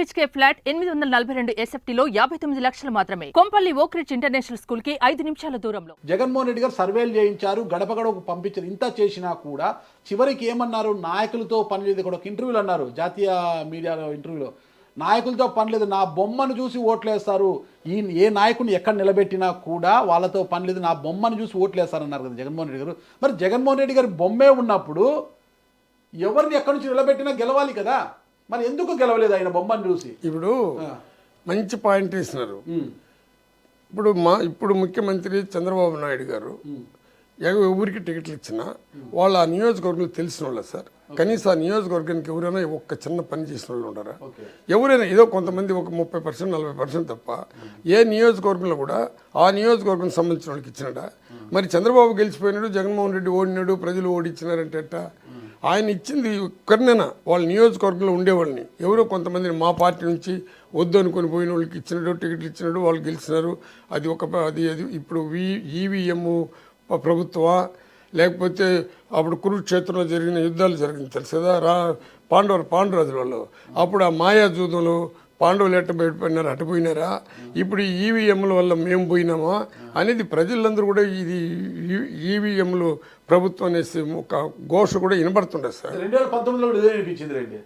BHK flat 842 SFTలో 59 లక్షలు మాత్రమే. Kompally Oakridge international school కి 5 నిమిషాల దూరంలో. జగన్మోహన్ రెడ్డి గారు సర్వేలు చేయించారు, గడప గడపకు పంపించారు. ఇంత చేసినా కూడా చివరికి ఏమన్నారు, నాయకులతో పని లేదు. ఇక్కడ ఒక ఇంటర్వ్యూలు అన్నారు, జాతీయ మీడియాలో ఇంటర్వ్యూలో, నాయకులతో పని లేదు, నా బొమ్మను చూసి ఓట్లేస్తారు. ఏ నాయకుడిని ఎక్కడ నిలబెట్టినా కూడా వాళ్ళతో పని లేదు, నా బొమ్మను చూసి ఓట్లేస్తారన్నారు కదా జగన్మోహన్ రెడ్డి గారు. మరి జగన్మోహన్ రెడ్డి గారి బొమ్మే ఉన్నప్పుడు ఎవరిని ఎక్కడి నుంచి నిలబెట్టినా గెలవాలి కదా, మరి ఎందుకు గెలవలేదు ఆయన బొమ్మను చూసి? ఇప్పుడు మంచి పాయింట్ వేసినారు. ఇప్పుడు ముఖ్యమంత్రి చంద్రబాబు నాయుడు గారు ఎవరికి టికెట్లు ఇచ్చినా వాళ్ళు ఆ నియోజకవర్గంలో తెలిసిన వాళ్ళ సార్. కనీసం ఆ నియోజకవర్గానికి ఎవరైనా ఒక్క చిన్న పని చేసిన వాళ్ళు ఉన్నారా? ఎవరైనా ఏదో కొంతమంది ఒక 30% 40% తప్ప ఏ నియోజకవర్గంలో కూడా ఆ నియోజకవర్గం సంబంధించిన వాళ్ళకి ఇచ్చినాడా? మరి చంద్రబాబు గెలిచిపోయినాడు, జగన్మోహన్ రెడ్డి ఓడినాడు, ప్రజలు ఓడిచ్చినారంటే ఎట్టా? ఆయన ఇచ్చింది ఒక్కరినైనా వాళ్ళ నియోజకవర్గంలో ఉండేవాళ్ళని ఎవరో కొంతమందిని మా పార్టీ నుంచి వద్దు అనుకుని పోయిన వాళ్ళకి ఇచ్చినాడు, టికెట్లు ఇచ్చినాడు, వాళ్ళు గెలిచినారు. అది ఇప్పుడు ఈవీఎం ప్రభుత్వమా, లేకపోతే అప్పుడు కురుక్షేత్రంలో జరిగిన యుద్ధాలు జరిగింది తెలుసు కదా, పాండవరాజుల వాళ్ళు. అప్పుడు ఆ మాయాజూదంలో పాండవులు ఎట్ట బయటపడినారు, అటుపోయినారా? ఇప్పుడు ఈవీఎంల వల్ల మేము పోయినామా అనేది ప్రజలందరూ కూడా ఇది ఈవీఎంలు ప్రభుత్వం అనేసి ఒక ఘోష కూడా వినబడుతుండదు సార్. 2019లో కూడా ఇదే అనిపించింది రండి.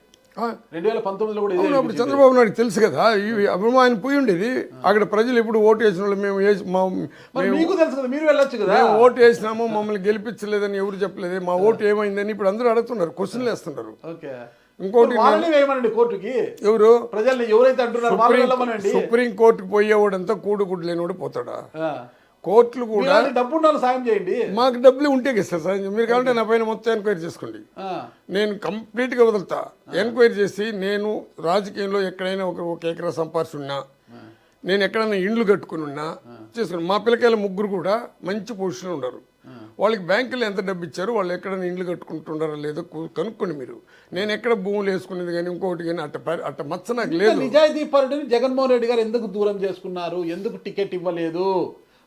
2019లో కూడా ఇదే. అప్పుడు చంద్రబాబు నాయుడు తెలుసు కదా, ఆయన పోయి ఉండేది అక్కడ. ప్రజలు ఎప్పుడు ఓటు వేసిన వాళ్ళు మేము తెలుసు కదా, మీరు వెళ్ళొచ్చు కదా. ఓటు వేసినాము, మమ్మల్ని గెలిపించలేదని ఎవరు చెప్పలేదు, మా ఓటు ఏమైందని ఇప్పుడు అందరూ అడుగుతున్నారు, క్వశ్చన్లు వేస్తున్నారు. ఇంకోటి కోర్టుకి ఎవరు ప్రజల్ని ఎవరైతే అంటున్నారు, సుప్రీం కోర్టుకు పోయేవాడంతా కూడుగుడ్డు లేనివాడు పోతాడా? కోర్టులు కూడా డబ్బు ఉండాలి, సాయం చేయండి. మాకు డబ్బులు ఉంటే ఇస్తారు సార్. మీరు కావాలంటే నా పైన మొత్తం ఎంక్వైరీ చేసుకోండి, నేను కంప్లీట్గా వదులుతా. ఎంక్వైరీ చేసి నేను రాజకీయంలో ఎక్కడైనా ఒక ఎకరా సంపాదిస్తున్నా, నేను ఎక్కడైనా ఇండ్లు కట్టుకుని ఉన్నా చేసుకున్నా. మా పిల్లకాయల ముగ్గురు కూడా మంచి పొజిషన్లో ఉన్నారు. వాళ్ళకి బ్యాంకులు ఎంత డబ్బు ఇచ్చారు, వాళ్ళు ఎక్కడైనా ఇండ్లు కట్టుకుంటున్నారో లేదో కనుక్కోండి మీరు. నేను ఎక్కడ భూములు వేసుకునేది కానీ ఇంకోటి కానీ అట్ట మచ్చ నాకు లేదు. నిజాయితీ పరుడిని జగన్మోహన్ రెడ్డి గారు ఎందుకు దూరం చేసుకున్నారు? ఎందుకు టికెట్ ఇవ్వలేదు?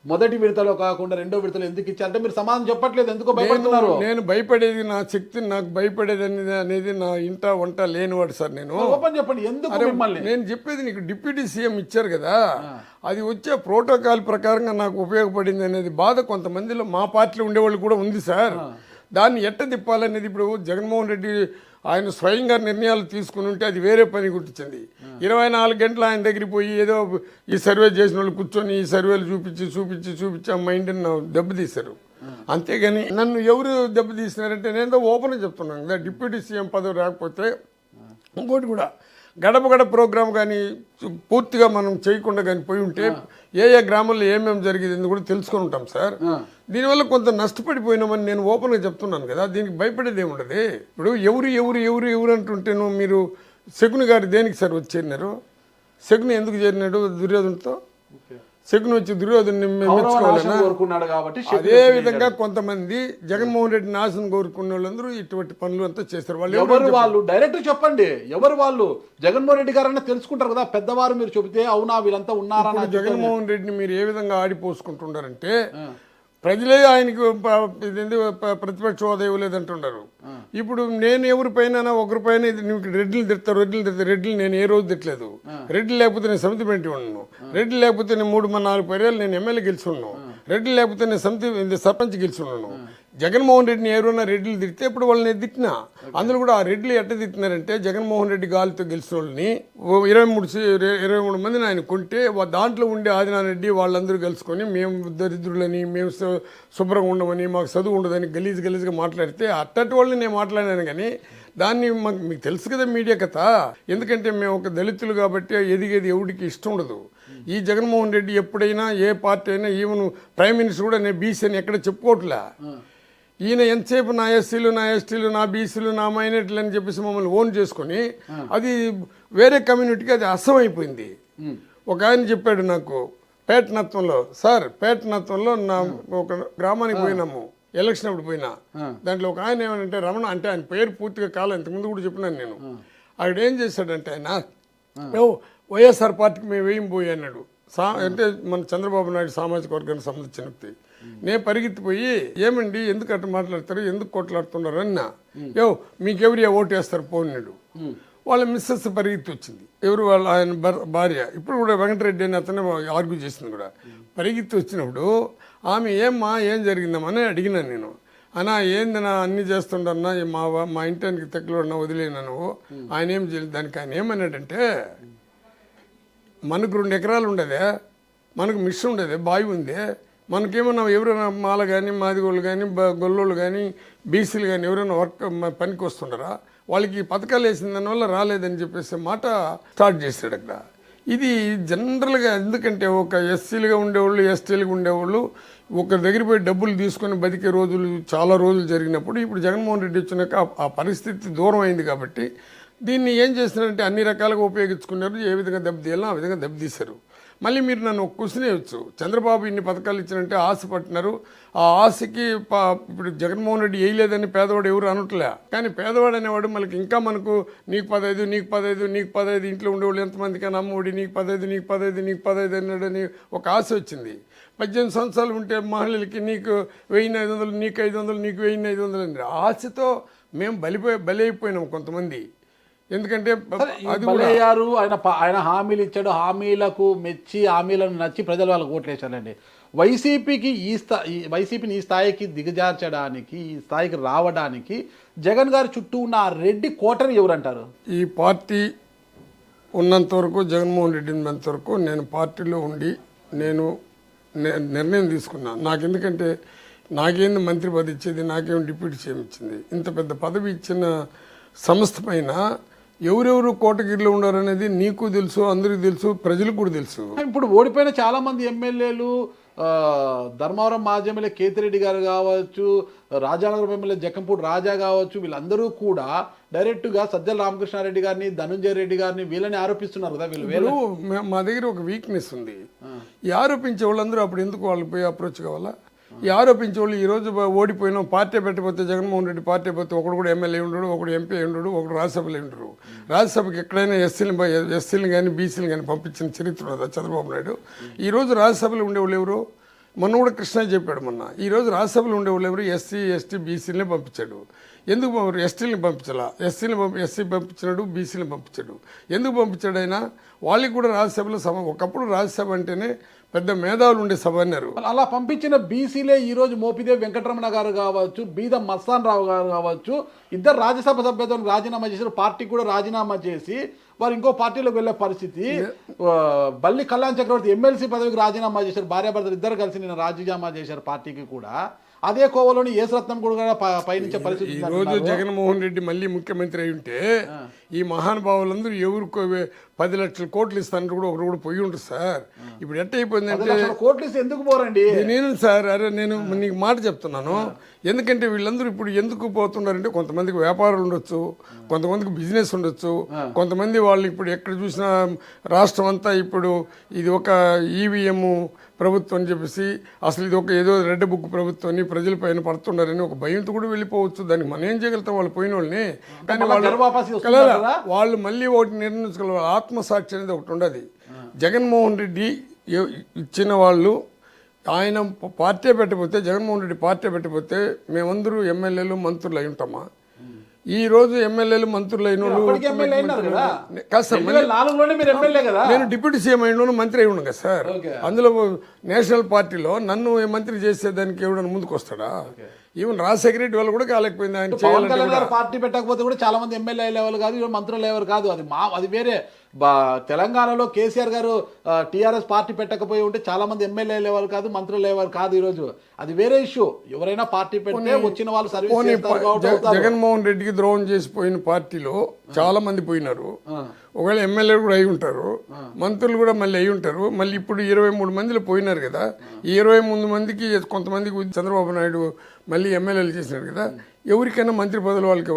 మొదటి విడతలో కాకుండా రెండో విడతలో ఎందుకు ఇచ్చారంటే మీరు సమాధానం చెప్పట్లేదు. ఎందుకు భయపడుతున్నారు? నేను భయపడేది నా శక్తి, నాకు భయపడేది అనేది నా ఇంట వంట లేనివాడు సార్. నేను ఓపెన్ చెప్పండి, ఎందుకు మిమ్మల్ని? నేను చెప్పేది నీకు డిప్యూటీ సీఎం ఇచ్చారు కదా, అది వచ్చే ప్రోటోకాల్ ప్రకారంగా నాకు ఉపయోగపడింది అనేది బాధ కొంతమందిలో మా పార్టీలో ఉండేవాళ్ళు కూడా ఉంది సార్. దాన్ని ఎట్ట తిప్పాలనేది ఇప్పుడు జగన్మోహన్ రెడ్డి ఆయన స్వయంగా నిర్ణయాలు తీసుకుని ఉంటే అది వేరే పని గుర్తించింది. 24 గంటలు ఆయన దగ్గరికి పోయి ఏదో ఈ సర్వే చేసిన వాళ్ళు కూర్చొని ఈ సర్వేలు చూపించి ఆ మైండ్ని దెబ్బతీశారు. అంతేగాని నన్ను ఎవరు దెబ్బతీసినారంటే నేను ఓపెన్గా చెప్తున్నాను కదా, డిప్యూటీ సీఎం పదవి రాకపోతే ఇంకోటి కూడా గడప గడప ప్రోగ్రామ్ కానీ పూర్తిగా మనం చేయకుండా కానీ పోయి ఉంటే ఏ గ్రామంలో ఏమేమి జరిగేది కూడా తెలుసుకొని ఉంటాం సార్. దీనివల్ల కొంత నష్టపడిపోయినామని నేను ఓపెన్గా చెప్తున్నాను కదా, దీనికి భయపడేది ఏముండదు. ఇప్పుడు ఎవరు అంటుంటేను మీరు శకుని గారు దేనికి సార్ వచ్చి చేరినారు? శకుని ఎందుకు చేరినాడు దుర్యోధనతో? శకుని వచ్చి దుర్యోధను మెచ్చుకోవాలన్నా? అదే విధంగా కొంతమంది జగన్మోహన్ రెడ్డి నాశనం కోరుకున్న వాళ్ళందరూ ఇటువంటి పనులు అంతా చేస్తారు. వాళ్ళు డైరెక్ట్ చెప్పండి, ఎవరు వాళ్ళు? జగన్మోహన్ రెడ్డి గారన్నా తెలుసుకుంటారు కదా, పెద్దవారు మీరు చెబితే అవునా వీళ్ళంతా ఉన్నారా? జగన్మోహన్ రెడ్డిని మీరు ఏ విధంగా ఆడిపోసుకుంటున్నారంటే ప్రజలే ఆయనకు ప్రతిపక్ష హోదా ఇవ్వలేదంటున్నారు. ఇప్పుడు నేను ఎవరిపైన ఒకరిపైన రెడ్లు తిడతారు, రెడ్లు నేను ఏ రోజు తిట్టలేదు. రెడ్లు లేకపోతే నేను సమితి పెట్టి ఉన్నాను, రెడ్లు లేకపోతే నేను 3-4 పర్యాలు నేను ఎమ్మెల్యే గెలిచి ఉన్నాను, రెడ్లు లేకపోతే నేను సమితి సర్పంచ్ గెలిచి ఉన్నాను. జగన్మోహన్ రెడ్డిని ఎవరైనా రెడ్లు తిడితే ఇప్పుడు వాళ్ళని తిట్టినా. అందులో కూడా ఆ రెడ్లు ఎట్ట తిట్టినారంటే జగన్మోహన్ రెడ్డి గాలితో గెలిచిన వాళ్ళని 23 మందిని ఆయన కొంటే దాంట్లో ఉండే ఆదినారెడ్డి వాళ్ళందరూ కలుసుకొని మేము దరిద్రులని, మేము శుభ్రంగా ఉండమని, మాకు చదువు ఉండదని గలీజ్గా మాట్లాడితే అట్టటి వాళ్ళని నేను మాట్లాడాను. కానీ దాన్ని మీకు తెలుసు కదా మీడియా కథ. ఎందుకంటే మేము ఒక దళితులు కాబట్టి ఎదిగేది ఎవరికి ఇష్టం ఉండదు. ఈ జగన్మోహన్ రెడ్డి ఎప్పుడైనా ఏ పార్టీ అయినా ఈవెన్ ప్రైమ్ మినిస్టర్ కూడా నేను బీసీ అని ఎక్కడ చెప్పుకోవట్లే. ఈయన ఎంతసేపు నా ఎస్సీలు, నా ఎస్టీలు, నా బీసీలు, నా మైనారిటీలు అని చెప్పేసి మమ్మల్ని ఓన్ చేసుకొని అది వేరే కమ్యూనిటీకి అది అసమైపోయింది. ఒక ఆయన చెప్పాడు నాకు పేటనత్వంలో, సార్ పేటనత్వంలో నా ఒక గ్రామానికి పోయినాము, ఎలక్షన్ అప్పుడు పోయినా. దాంట్లో ఒక ఆయన ఏమంటే రమణ, అంటే ఆయన పేరు పూర్తిగా కాలం ఇంతకుముందు కూడా చెప్పినాను నేను. అక్కడ ఏం చేశాడంటే ఆయన వైఎస్ఆర్ పార్టీకి మేము వేయం పోయి అన్నాడు. అంటే మన చంద్రబాబు నాయుడు సామాజిక వర్గానికి సంబంధించిన వ్యక్తి. నేను పరిగెత్తిపోయి ఏమండి ఎందుకు అట్లా మాట్లాడతారు, ఎందుకు కొట్లాడుతున్నారు అన్నా. మీకెవరి ఓటు వేస్తారు పోన్నాడు. వాళ్ళ మిస్సెస్ పరిగెత్తి వచ్చింది. ఎవరు వాళ్ళ ఆయన భార్య, ఇప్పుడు కూడా వెంకటరెడ్డి అని అతనే ఆర్గ్యూ చేసింది కూడా. పరిగెత్తి వచ్చినప్పుడు ఆమె ఏమ్మా ఏం జరిగిందమ్మా అని అడిగినాను నేను. అన్నా ఏందన్నా అన్నీ చేస్తుండన్నా మా ఇంటానికి తెక్కలున్నా వదిలేనా నువ్వు, ఆయన ఏం చేయలేదు. దానికి ఆయన ఏమన్నాడంటే, మనకు 2 ఎకరాలు ఉండేదే, మనకు మిషన్ ఉండేది, బావి ఉంది, మనకేమన్నా ఎవరైనా మాల కానీ మాదిగోళ్ళు కానీ గొల్లోళ్ళు కానీ బీసీలు కానీ ఎవరైనా పనికి వస్తుండరా, వాళ్ళకి పథకాలు వేసిన దానివల్ల రాలేదని చెప్పేసి మాట స్టార్ట్ చేశాడు అక్కడ. ఇది జనరల్గా ఎందుకంటే ఒక ఎస్సీలుగా ఉండేవాళ్ళు ఎస్టీలుగా ఉండేవాళ్ళు ఒకరి దగ్గర పోయి డబ్బులు తీసుకొని బతికే రోజులు చాలా రోజులు జరిగినప్పుడు ఇప్పుడు జగన్మోహన్ రెడ్డి వచ్చినాక ఆ పరిస్థితి దూరం అయింది. కాబట్టి దీన్ని ఏం చేస్తున్నారంటే అన్ని రకాలుగా ఉపయోగించుకున్నారు. ఏ విధంగా దెబ్బతీయాలో ఆ విధంగా దెబ్బతీశారు. మళ్ళీ మీరు నన్ను ఒక క్వశ్చన్ వేయచ్చు, చంద్రబాబు ఇన్ని పథకాలు ఇచ్చినంటే ఆశ పట్టినారు, ఆ ఆశకి ఇప్పుడు జగన్మోహన్ రెడ్డి వేయలేదని పేదవాడు ఎవరు అనట్లే. కానీ పేదవాడు అనేవాడు మనకి ఇంకా మనకు నీకు 15 నీకు 15 నీకు 15 ఇంట్లో ఉండేవాళ్ళు ఎంతమందికైనా అమ్మఒడి నీకు 15 నీకు 15 నీకు 15 అన్నాడని ఒక ఆశ వచ్చింది. 18 సంవత్సరాలు ఉంటే మహిళలకి నీకు 1500 నీకు 500 నీకు 1500 అని ఆశతో మేము బలి అయిపోయినాం కొంతమంది. ఎందుకంటే అది బలయ్యారు. ఆయన హామీలు ఇచ్చాడు, హామీలకు మెచ్చి హామీలను నచ్చి ప్రజలు వాళ్ళకు ఓట్లు వేశారండి. వైసీపీని ఈ స్థాయికి దిగజార్చడానికి, ఈ స్థాయికి రావడానికి జగన్ గారి చుట్టూ ఉన్న ఆ రెడ్డి కోటని ఎవరంటారు? ఈ పార్టీ ఉన్నంత వరకు, జగన్మోహన్ రెడ్డి ఉన్నంత వరకు నేను పార్టీలో ఉండి నేను నిర్ణయం తీసుకున్నాను. నాకు ఎందుకంటే నాకేంది మంత్రి పదవి ఇచ్చేది, నాకేం డిప్యూటీ సీఎం ఇచ్చింది. ఇంత పెద్ద పదవి ఇచ్చిన సంస్థ పైన ఎవరెవరు కోటగిరిలో ఉన్నారనేది నీకు తెలుసు, అందరికీ తెలుసు, ప్రజలకు కూడా తెలుసు. ఇప్పుడు ఓడిపోయిన చాలా మంది ఎమ్మెల్యేలు, ధర్మవరం మాజీ ఎమ్మెల్యే కేతిరెడ్డి గారు కావచ్చు, రాజానగరం ఎమ్మెల్యే జక్కంపూడి రాజా కావచ్చు, వీళ్ళందరూ కూడా డైరెక్ట్గా సజ్జల రామకృష్ణారెడ్డి గారిని, ధనుంజయ రెడ్డి గారిని వీళ్ళని ఆరోపిస్తున్నారు కదా. వీళ్ళు మా దగ్గర ఒక వీక్నెస్ ఉంది. ఈ ఆరోపించే వాళ్ళందరూ అప్పుడు ఎందుకు వాళ్ళు పోయి అప్రోచ్ కావాలా? ఈ ఆరోపించే వాళ్ళు ఈరోజు ఓడిపోయినాం, పార్టీ పెట్టకపోతే జగన్మోహన్ రెడ్డి పార్టీ పోతే ఒకడు కూడా ఎమ్మెల్యే ఉండడు, ఒకడు ఎంపీ ఉండడు, ఒకడు రాజ్యసభలో ఉండరు. రాజ్యసభకి ఎక్కడైనా ఎస్సీలు కానీ బీసీలు కానీ పంపించిన చరిత్ర ఉన్నదా చంద్రబాబు నాయుడు? ఈరోజు రాజ్యసభలో ఉండేవాళ్ళు ఎవరు? మొన్న కూడా కృష్ణ చెప్పాడు మొన్న. ఈరోజు రాజ్యసభలో ఉండేవాళ్ళు ఎవరు? ఎస్సీ ఎస్టీ బీసీలనే పంపించాడు. ఎందుకు ఎస్టీలని పంపించాలా? ఎస్సీ పంపించాడు, బీసీని పంపించాడు. ఎందుకు పంపించాడు ఆయన? వాళ్ళకి కూడా రాజ్యసభలో సభ. ఒకప్పుడు రాజ్యసభ అంటేనే పెద్ద మేధావులు ఉండే సభ అన్నారు. అలా పంపించిన బీసీలే ఈరోజు మోపిదేవి వెంకటరమణ గారు కావచ్చు, బీద మస్తాన్ రావు గారు కావచ్చు, ఇద్దరు రాజ్యసభ సభ్యత్వం రాజీనామా చేశారు. పార్టీ కూడా రాజీనామా చేసి వారు ఇంకో పార్టీలోకి వెళ్ళే పరిస్థితి. బల్లి కళ్యాణ్ చక్రవర్తి ఎమ్మెల్సీ పదవికి రాజీనామా చేశారు. భార్యాభర్తలు ఇద్దరు కలిసి నిన్న రాజీనామా చేశారు పార్టికి కూడా. అదే కోవలోని యేసరత్నం కూడా పయనించే పరిస్థితి. ఈ రోజు జగన్మోహన్ రెడ్డి మళ్ళీ ముఖ్యమంత్రి అయి ఉంటే ఈ మహానుభావులందరూ ఎవరికో 10 లక్షల కోట్లు ఇస్తానంటే కూడా ఒకరు కూడా పోయి ఉంటారు సార్. ఇప్పుడు ఎట్ట అయిపోయిందంటే కోట్లు ఇస్తే ఎందుకు పోరండి? నేను సార్ నేను నీకు మాట చెప్తున్నాను. ఎందుకంటే వీళ్ళందరూ ఇప్పుడు ఎందుకు పోతున్నారంటే కొంతమందికి వ్యాపారాలు ఉండొచ్చు, కొంతమందికి బిజినెస్ ఉండొచ్చు, కొంతమంది వాళ్ళు ఇప్పుడు ఎక్కడ చూసినా రాష్ట్రం అంతా ఇప్పుడు ఇది ఒక ఈవీఎం ప్రభుత్వం అని చెప్పేసి అసలు ఇది ఒక ఏదో రెడ్ బుక్ ప్రభుత్వాన్ని ప్రజల పైన పడుతున్నారని ఒక భయంతో కూడా వెళ్ళిపోవచ్చు. దానికి మనం ఏం చేయగలుగుతాం వాళ్ళు పోయిన వాళ్ళని? కానీ వాళ్ళు మళ్ళీ ఒకటి నిర్ణయించుకోవాలి. ఆత్మసాక్షి అనేది ఒకటి ఉండదు. జగన్మోహన్ రెడ్డి ఇచ్చిన వాళ్ళు ఆయన పార్టీ పెట్టకపోతే, జగన్మోహన్ రెడ్డి పార్టీ పెట్టకపోతే మేమందరూ ఎమ్మెల్యేలు మంత్రులు అయి ఉంటామా? ఈ రోజు ఎమ్మెల్యేలు మంత్రులు అయిన నేను డిప్యూటీ సీఎం అయిన మంత్రి అయి ఉండగా సార్. అందులో నేషనల్ పార్టీలో నన్ను మంత్రి చేసేదానికి ఎవడన్నా ముందుకు వస్తాడా? ఈవెన్ రాజశేఖర రెడ్డి వాళ్ళు కూడా కాలేకపోయింది. ఆయన పార్టీ పెట్టకపోతే కూడా చాలా మంది ఎమ్మెల్యే లెవెల్ కాదు, మంత్రుల లెవెల్ కాదు, అది వేరే. తెలంగాణలో కేసీఆర్ గారు టీఆర్ఎస్ పార్టీ పెట్టకపోయి ఉంటే చాలా మంది ఎమ్మెల్యే లెవెల్ కాదు, మంత్రుల లెవెల్ కాదు. ఈరోజు అది వేరే ఇష్యూ. ఎవరైనా పార్టీ పెడితే వచ్చిన వాళ్ళు సర్వీస్. జగన్మోహన్ రెడ్డికి ద్రోహం చేసిపోయిన పార్టీలో చాలా మంది పోయినారు. ఒకవేళ ఎమ్మెల్యేలు కూడా అయి ఉంటారు, మంత్రులు కూడా మళ్ళీ అయి ఉంటారు. మళ్ళీ ఇప్పుడు 23 మందిలో పోయినారు కదా. ఈ 23 మందికి కొంతమందికి చంద్రబాబు నాయుడు మళ్ళీ ఎమ్మెల్యేలు చేసినారు కదా. ఎవరికైనా మంత్రి పదవులు వాళ్ళకి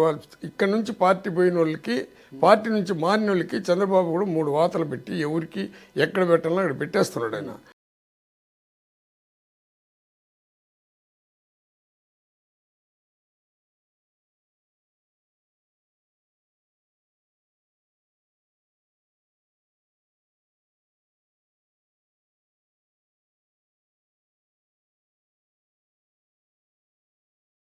ఇక్కడ నుంచి పార్టీ పోయిన వాళ్ళకి, పార్టీ నుంచి మారిన వాళ్ళకి చంద్రబాబు కూడా 3 వాతలు పెట్టి ఎవరికి ఎక్కడ పెట్టాలో అక్కడ పెట్టేస్తున్నాడు ఆయన.